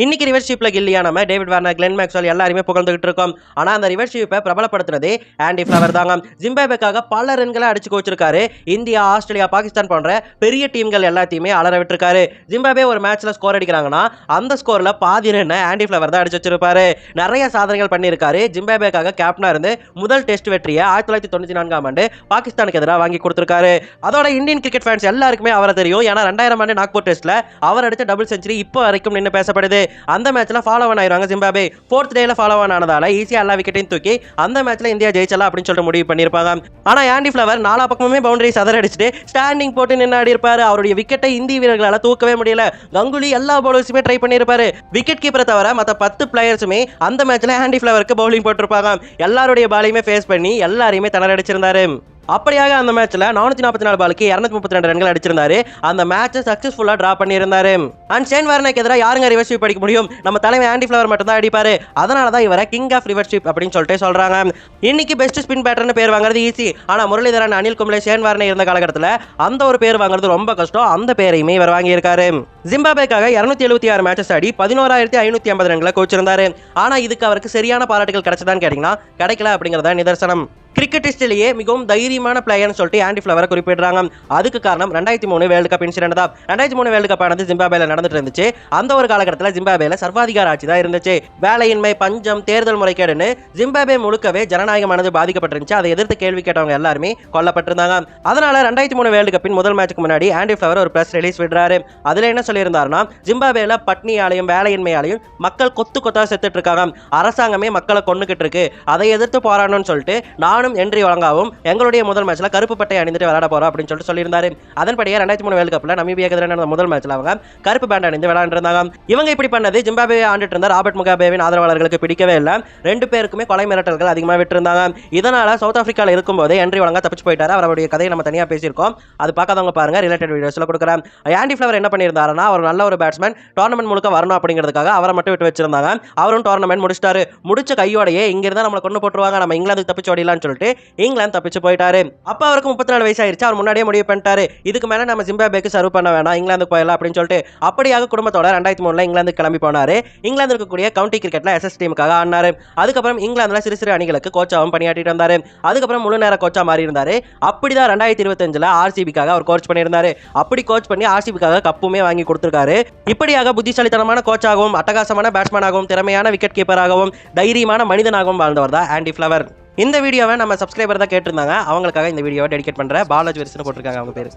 இன்னைக்கு ரிவர்ஷிப்ல இல்லையா நம்ம டேவிட் வார்னர், கிளென் மேக்ஸ்வெல் எல்லாருமே புகழ்ந்துகிட்டு இருக்கோம். ஆனா அந்த ரிவர்ஷிப்பை பிரபலப்படுத்துறதே ஆண்டி ஃபிளவர் தாங்க. ஜிம்பாப்வேக்காக பல ரன்களை அடிச்சு வச்சிருக்காரு. இந்தியா, ஆஸ்திரேலியா, பாகிஸ்தான் போன்ற பெரிய டீம்கள் எல்லாத்தையுமே அலற விட்டுருக்காரு. ஜிம்பாப்வே ஒரு மேட்ச்ல ஸ்கோர் அடிக்கிறாங்கன்னா அந்த ஸ்கோர்ல பாதி ரன் ஆண்டி ஃபிளவர் தான் அடிச்சு வச்சிருப்பாரு. நிறைய சாதனைகள் பண்ணியிருக்காரு. ஜிம்பாப்வேக்காக கேப்டனா இருந்து முதல் டெஸ்ட் வெற்றியை 1994ஆம் ஆண்டு பாகிஸ்தானுக்கு எதிராக வாங்கி கொடுத்திருக்காரு. அதோட இந்தியன் கிரிக்கெட் ஃபேன்ஸ் எல்லாருக்குமே அவரை தெரியும். ஏன்னா 2000 ஆண்டு நாக்பூர் டெஸ்ட்ல அவர் அடிச்ச டபுள் செஞ்சுரி இப்போ வரைக்கும் நின்று பேசப்படுது. அந்த மேட்ச்ல ஃபாலோ ஆன் ஆயிருவாங்க ஜிம்பாப்வே. 4th டேல ஃபாலோ ஆன் ஆனதால ஈஸியா எல்லா விக்கெட்டையும் தூக்கி அந்த மேட்ச்ல இந்தியா ஜெயிச்சலாம் அப்படின்னு சொல்லிட்டு முடிவு பண்ணிருப்பாங்க. ஆனா ஆண்டி ஃபிளவர் நாலா பக்கமுமே பவுண்டரி சதற அடிச்சுட்டு ஸ்டாண்டிங் போட்டு நின்று ஆடி இருப்பாரு. அவருடைய விக்கெட்டை இந்திய வீரர்களால தூக்கவே முடியல. கங்குலி எல்லா பவுலர்ஸுமே ட்ரை பண்ணிருப்பாரு. விக்கெட் கீப்பரை தவிர மற்ற 10 பிளேயர்ஸுமே அந்த மேட்ச்ல ஆண்டி ஃபிளவருக்கு பவுலிங் போட்டிருப்பாங்க. எல்லாருடைய பாலையுமே ஃபேஸ் பண்ணி எல்லாரையுமே திணறடிச்சிருந்தாரு. அப்படியாக அந்த மேட்ச்ல 444 பாலுக்கு 232 ரன்கள் அடிச்சிருந்தாரு. அந்த மேட்சை சக்சஸ்ஃபுல்லா டிரா பண்ணியிருந்தாரு. அண்ட் ஷேன் வார்னருக்கு எதிராக யாருங்க ரிவர்ஷிப் அடிக்க முடியும்? நம்ம தலைமை ஆண்டி ஃபிளவர் மட்டும் தான் அடிப்பாரு. அதனால தான் இவரை கிங் ஆஃப் ரிவர்ஷிப் அப்படின்னு சொல்லிட்டு சொல்றாங்க. இன்னைக்கு பெஸ்ட் ஸ்பின் பேட்டர்னு பேர் வாங்குறது ஈஸி. ஆனா முரளிதரன், அனில் கும்ளே, ஷேன் வார்னர் இருந்த காலகட்டத்தில் அந்த ஒரு பேர் வாங்குறது ரொம்ப கஷ்டம். அந்த பேரையுமே இவர் வாங்கியிருக்காரு. ஜிம்பாப்வேக்காக 276 மேட்சஸ் ஆடி 11,550 ரன்களை கோச்சிருந்தாரு. ஆனா இதுக்கு அவருக்கு சரியான பாராட்டுகள் கிடைச்சதான்னு கேட்டீங்கன்னா கிடைக்கல அப்படிங்கறத நிதர்சனம். கிரிக்கெட்டிஸ்டிலேயே மிகவும் தைரியமான பிளேயர்னு சொல்லிட்டு ஆண்டி ஃபிளவரை குறிப்பிடுறாங்க. அதுக்கு காரணம் 2003 வேர்ல்டு கப் இன்சிடென்ட் தான். 2003 வேர்ல்டு கப் ஆனது ஜிம்பாப்வேல நடந்துட்டு இருந்துச்சு. அந்த ஒரு காலகட்டத்தில் ஜிம்பாப்வேல சர்வாதிகார ஆட்சி தான் இருந்துச்சு. வேலையின்மை, பஞ்சம், தேர்தல் முறைகேடுன்னு ஜிம்பாப்வே முழுக்கவே ஜனநாயகமானது பாதிக்கப்பட்டிருந்துச்சு. அதை எதிர்த்து கேள்வி கேட்டவங்க எல்லாருமே கொல்லப்பட்டிருந்தாங்க. அதனால 2003 வேர்ல்டு கப்பின் முதல் மேட்சுக்கு முன்னாடி ஆண்டி ஃபிளவர் ஒரு பிரஸ் ரிலீஸ் விடுறாரு. அதுல என்ன சொல்லியிருந்தாருன்னா, ஜிம்பாப்வேல பட்னியாலையும் வேலையின்மையாலையும் மக்கள் கொத்து கொத்தா செத்துட்டு இருக்காங்க. அரசாங்கமே மக்களை கொன்னுகிட்டு இருக்கு. அதை எதிர்த்து போராடணும்னு சொல்லிட்டு நானும் என்ட்ரி வழங்கவும் எங்களுடைய முதல் மேட்ச்ல கருப்பு பட்டை அணிந்துட்டு விளையாட போறோம் அப்படின்னு சொல்லிட்டு சொல்லியிருந்தாரு. அதன்படியே 2003 வேர்ல்டு கப்ல நமீபியாக்கு எதிரான முதல் மேட்ச்ல அவங்க கருப்பு பேண்ட் அணிந்து விளையாண்டிருந்தாங்க. இவங்க இப்படி பண்ணது ஜிம்பாப்வே ஆண்டுட்டு இருந்த ராபர்ட் முகாபேவின் ஆதரவாளர்களுக்கு பிடிக்கவே இல்லை. 2 பேருக்குமே கொலை மிரட்டல்கள் அதிகமாக விட்டுருந்தாங்க. இதனால சவுத் ஆப்பிரிக்கால இருக்கும்போது என்ட்ரி வழங்க தப்பிச்சு போயிட்டாரு. அவருடைய கதையை நம்ம தனியாக பேசியிருக்கோம். அது பார்க்காதவங்க பாருங்க, ரிலேட்டட் வீடியோஸ்ல கொடுக்குறேன். ஆண்டி ஃபிளவர் என்ன பண்ணியிருந்தாருன்னா, அவர் நல்ல ஒரு பேட்ஸ்மேன், டோர்னமெண்ட் முழுக்க வரணும் அப்படிங்கிறதுக்காக அவரை மட்டும் விட்டு வச்சிருந்தாங்க. அவரும் டோர்னமெண்ட் முடிச்சிட்டாரு. முடிச்ச கையோடையே இங்க இருந்தா நம்மளை கொண்டு போட்டுருவாங்க, நம்ம இங்கிலாந்துக்கு தப்பிச்சு ஓடிடலாம்னு சொல்லிட்டு இங்கிலாந்து தப்பிச்சு போயிட்டாரு. அப்ப அவருக்கு 34 வயசு ஆயிருச்சு. அவர் முன்னாடியே முடிவு பண்ணிட்டாரு, இதுக்கு மேல நம்ம ஜிம்பாப்வேக்கு சர்வ் பண்ண வேணாம், இங்கிலாந்துக்கு போயிடலாம் அப்படின்னு சொல்லிட்டு அப்படியாக குடும்பத்தோட 2003 இங்கிலாந்து கிளம்பி போனாரு. இங்கிலாந்து இருக்கக்கூடிய கவுண்டி கிரிக்கெட்ல SS டீமுக்காக ஆடினாரு. அதுக்கப்புறம் இங்கிலாந்துல சிறு சிறு அணிகளுக்கு கோச்சாவும் பணியாற்றிட்டு வந்தாரு. அதுக்கப்புறம் முழு நேர கோச்சா மாறி இருந்தாரு. அப்படிதான் 2025ல RCBக்காக அவர் கோச் பண்ணியிருந்தாரு. அப்படி கோச் பண்ணி RCBக்காக கப்புமே வாங்கி கொடுத்திருக்காரு. இப்படியாக புத்திசாலித்தனமான கோச்சாகவும், அட்டகாசமான பேட்ஸ்மேனாகவும், திறமையான விக்கெட் கீப்பராகவும், தைரியமான மனிதனாகவும் வாழ்ந்தவர் தான் ஆண்டி ஃபிளவர். இந்த வீடியோவை நம்ம சப்ஸ்கிரைபர் தான் கேட்டிருந்தாங்க. அவங்களுக்காக இந்த வீடியோவை டெடிகேட் பண்ற பாலாஜி விரிசன் போட்டிருக்காங்க அவங்க பேரு.